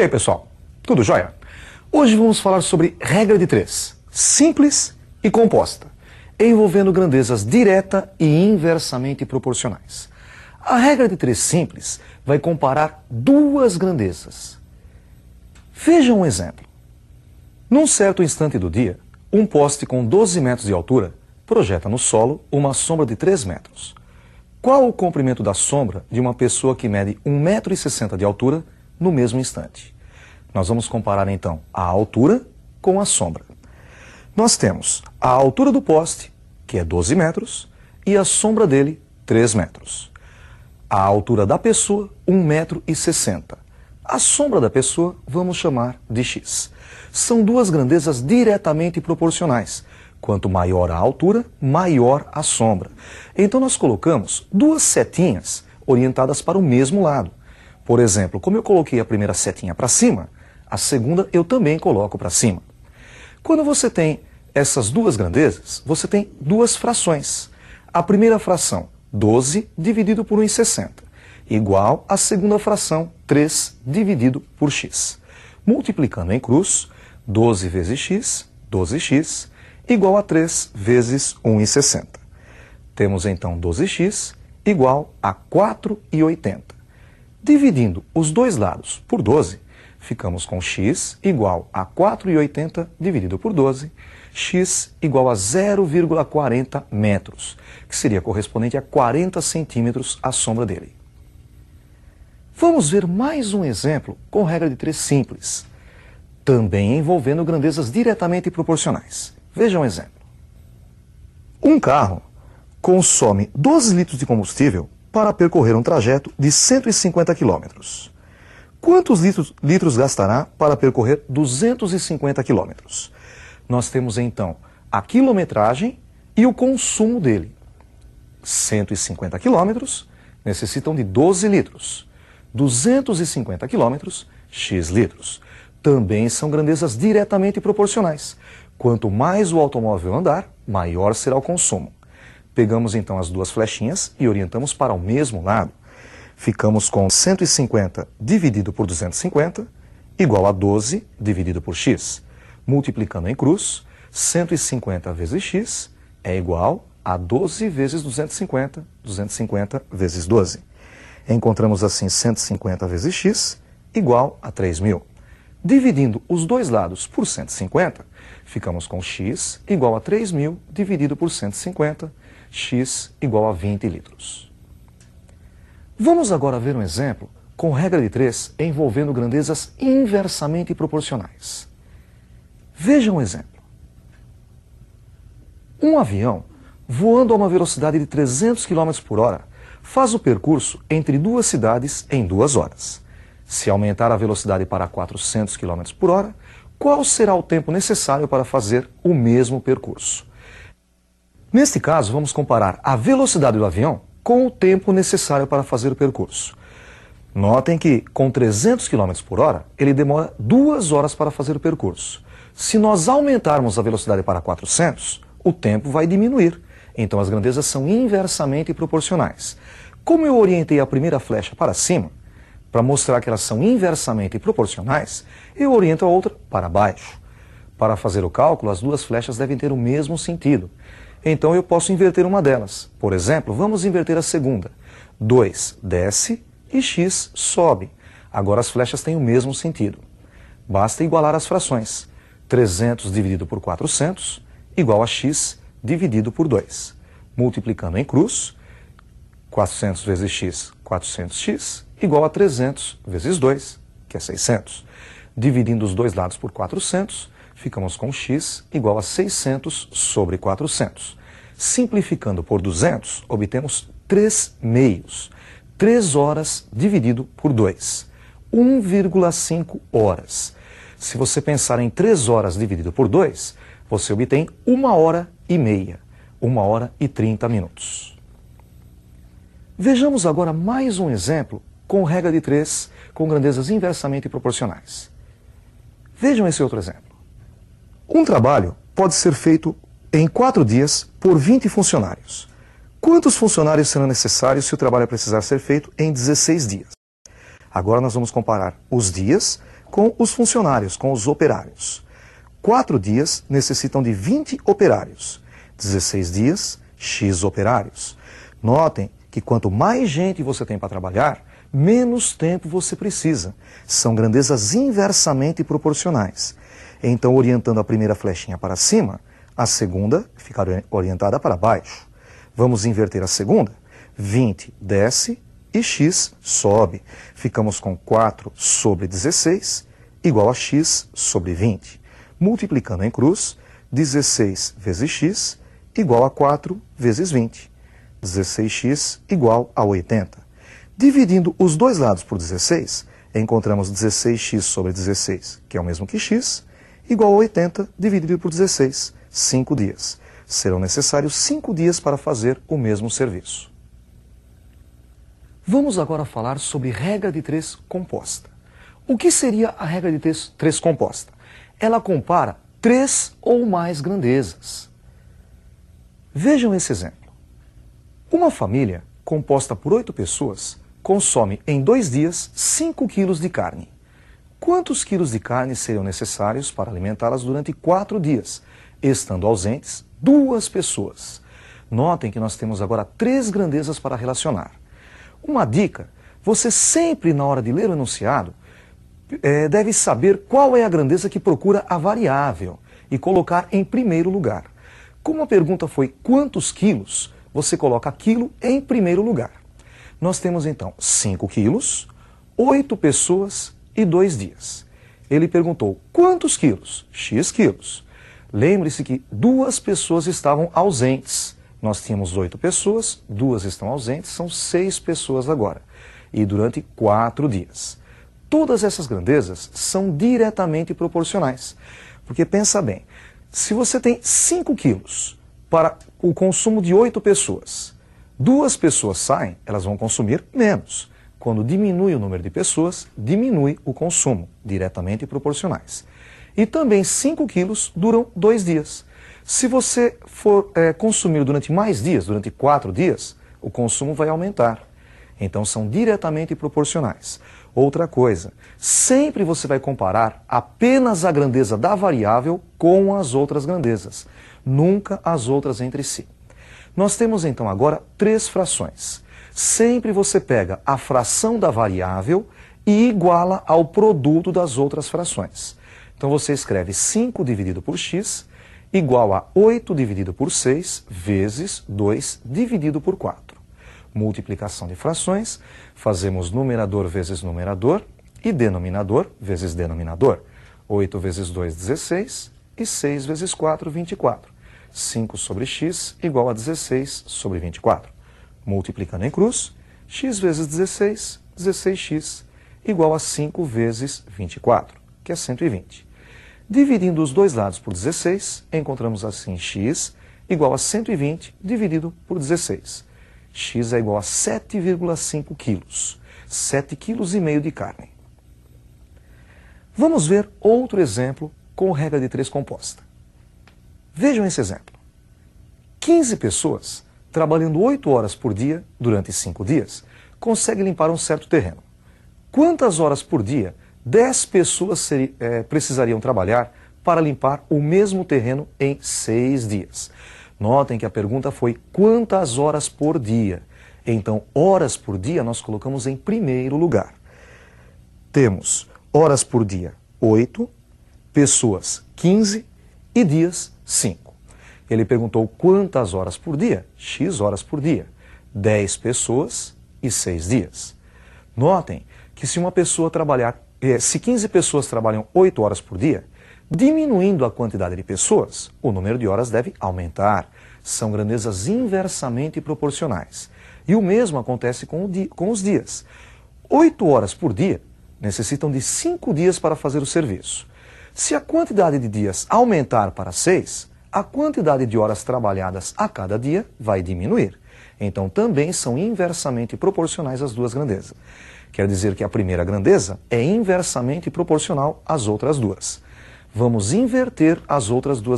E aí, pessoal? Tudo jóia? Hoje vamos falar sobre regra de 3, simples e composta, envolvendo grandezas direta e inversamente proporcionais. A regra de 3 simples vai comparar duas grandezas. Veja um exemplo. Num certo instante do dia, um poste com 12 metros de altura projeta no solo uma sombra de 3 metros. Qual o comprimento da sombra de uma pessoa que mede 1,60 m de altura no mesmo instante? Nós vamos comparar então a altura com a sombra. Nós temos a altura do poste, que é 12 metros, e a sombra dele, 3 metros. A altura da pessoa, 1,60 m. A sombra da pessoa vamos chamar de x. São duas grandezas diretamente proporcionais. Quanto maior a altura, maior a sombra. Então nós colocamos duas setinhas orientadas para o mesmo lado. Por exemplo, como eu coloquei a primeira setinha para cima, a segunda eu também coloco para cima. Quando você tem essas duas grandezas, você tem duas frações. A primeira fração, 12 dividido por 1,60, igual à segunda fração, 3 dividido por x. Multiplicando em cruz, 12 vezes x, 12x, igual a 3 vezes 1,60. Temos então 12x igual a 4,80. Dividindo os dois lados por 12, ficamos com x igual a 4,80 dividido por 12, x igual a 0,40 metros, que seria correspondente a 40 centímetros a sombra dele. Vamos ver mais um exemplo com regra de 3 simples, também envolvendo grandezas diretamente proporcionais. Veja um exemplo. Um carro consome 12 litros de combustível para percorrer um trajeto de 150 km. Quantos litros gastará para percorrer 250 km? Nós temos então a quilometragem e o consumo dele. 150 km necessitam de 12 litros. 250 km, x litros. Também são grandezas diretamente proporcionais. Quanto mais o automóvel andar, maior será o consumo. Pegamos então as duas flechinhas e orientamos para o mesmo lado. Ficamos com 150 dividido por 250, igual a 12 dividido por x. Multiplicando em cruz, 150 vezes x é igual a 12 vezes 250, 250 vezes 12. Encontramos assim 150 vezes x igual a 3.000. Dividindo os dois lados por 150, ficamos com x igual a 3.000 dividido por 150, x igual a 20 litros. Vamos agora ver um exemplo com regra de 3 envolvendo grandezas inversamente proporcionais. Veja um exemplo. Um avião, voando a uma velocidade de 300 km por hora, faz o percurso entre duas cidades em 2 horas. Se aumentar a velocidade para 400 km por hora, qual será o tempo necessário para fazer o mesmo percurso? Neste caso, vamos comparar a velocidade do avião com o tempo necessário para fazer o percurso. Notem que, com 300 km por hora, ele demora 2 horas para fazer o percurso. Se nós aumentarmos a velocidade para 400, o tempo vai diminuir. Então as grandezas são inversamente proporcionais. Como eu orientei a primeira flecha para cima, para mostrar que elas são inversamente proporcionais, eu oriento a outra para baixo. Para fazer o cálculo, as duas flechas devem ter o mesmo sentido. Então eu posso inverter uma delas. Por exemplo, vamos inverter a segunda. 2 desce e x sobe. Agora as flechas têm o mesmo sentido. Basta igualar as frações. 300 dividido por 400 igual a x dividido por 2. Multiplicando em cruz, 400 vezes x, 400x, igual a 300 vezes 2, que é 600. Dividindo os dois lados por 400, ficamos com x igual a 600 sobre 400. Simplificando por 200, obtemos 3 meios. 3 horas dividido por 2. 1,5 horas. Se você pensar em 3 horas dividido por 2, você obtém 1h30. 1h30 minutos. Vejamos agora mais um exemplo com regra de 3, com grandezas inversamente proporcionais. Vejam esse outro exemplo. Um trabalho pode ser feito em 4 dias por 20 funcionários. Quantos funcionários serão necessários se o trabalho precisar ser feito em 16 dias? Agora nós vamos comparar os dias com os funcionários, com os operários. 4 dias necessitam de 20 operários. 16 dias, X operários. Notem que quanto mais gente você tem para trabalhar, menos tempo você precisa. São grandezas inversamente proporcionais. Então, orientando a primeira flechinha para cima, a segunda ficará orientada para baixo. Vamos inverter a segunda. 20 desce e X sobe. Ficamos com 4 sobre 16 igual a X sobre 20. Multiplicando em cruz, 16 vezes X igual a 4 vezes 20. 16x igual a 80. Dividindo os dois lados por 16, encontramos 16x sobre 16, que é o mesmo que x, igual a 80 dividido por 16, 5 dias. Serão necessários 5 dias para fazer o mesmo serviço. Vamos agora falar sobre regra de 3 composta. O que seria a regra de 3 composta? Ela compara 3 ou mais grandezas. Vejam esse exemplo. Uma família composta por 8 pessoas consome em 2 dias 5 quilos de carne. Quantos quilos de carne seriam necessários para alimentá-las durante 4 dias, estando ausentes 2 pessoas? Notem que nós temos agora 3 grandezas para relacionar. Uma dica, você sempre na hora de ler o enunciado deve saber qual é a grandeza que procura a variável e colocar em primeiro lugar. Como a pergunta foi quantos quilos, você coloca quilo em primeiro lugar. Nós temos então 5 quilos, 8 pessoas e 2 dias. Ele perguntou quantos quilos? X quilos. Lembre-se que 2 pessoas estavam ausentes. Nós tínhamos 8 pessoas, 2 estão ausentes, são 6 pessoas agora. E durante 4 dias. Todas essas grandezas são diretamente proporcionais. Porque pensa bem, se você tem 5 quilos para o consumo de 8 pessoas, 2 pessoas saem, elas vão consumir menos. Quando diminui o número de pessoas, diminui o consumo, diretamente proporcionais. E também 5 quilos duram 2 dias. Se você for consumir durante mais dias, durante 4 dias, o consumo vai aumentar. Então são diretamente proporcionais. Outra coisa, sempre você vai comparar apenas a grandeza da variável com as outras grandezas, nunca as outras entre si. Nós temos então agora 3 frações. Sempre você pega a fração da variável e iguala ao produto das outras frações. Então você escreve 5 dividido por x igual a 8 dividido por 6 vezes 2 dividido por 4. Multiplicação de frações, fazemos numerador vezes numerador e denominador vezes denominador. 8 vezes 2, 16 e 6 vezes 4, 24. 5 sobre x igual a 16 sobre 24. Multiplicando em cruz, x vezes 16, 16x igual a 5 vezes 24, que é 120. Dividindo os dois lados por 16, encontramos assim x igual a 120 dividido por 16. X é igual a 7,5 quilos. 7,5 kg de carne. Vamos ver outro exemplo com regra de 3 composta. Vejam esse exemplo. 15 pessoas, trabalhando 8 horas por dia durante 5 dias, conseguem limpar um certo terreno. Quantas horas por dia 10 pessoas precisariam trabalhar para limpar o mesmo terreno em 6 dias? Notem que a pergunta foi quantas horas por dia. Então, horas por dia nós colocamos em primeiro lugar. Temos horas por dia 8, pessoas 15 e dias 5. Ele perguntou quantas horas por dia? X horas por dia. 10 pessoas e 6 dias. Notem que se uma pessoa trabalhar, se 15 pessoas trabalham 8 horas por dia, diminuindo a quantidade de pessoas, o número de horas deve aumentar. São grandezas inversamente proporcionais. E o mesmo acontece com os dias. 8 horas por dia necessitam de 5 dias para fazer o serviço. Se a quantidade de dias aumentar para 6, a quantidade de horas trabalhadas a cada dia vai diminuir. Então também são inversamente proporcionais as duas grandezas. Quer dizer que a primeira grandeza é inversamente proporcional às outras duas. Vamos inverter as outras duas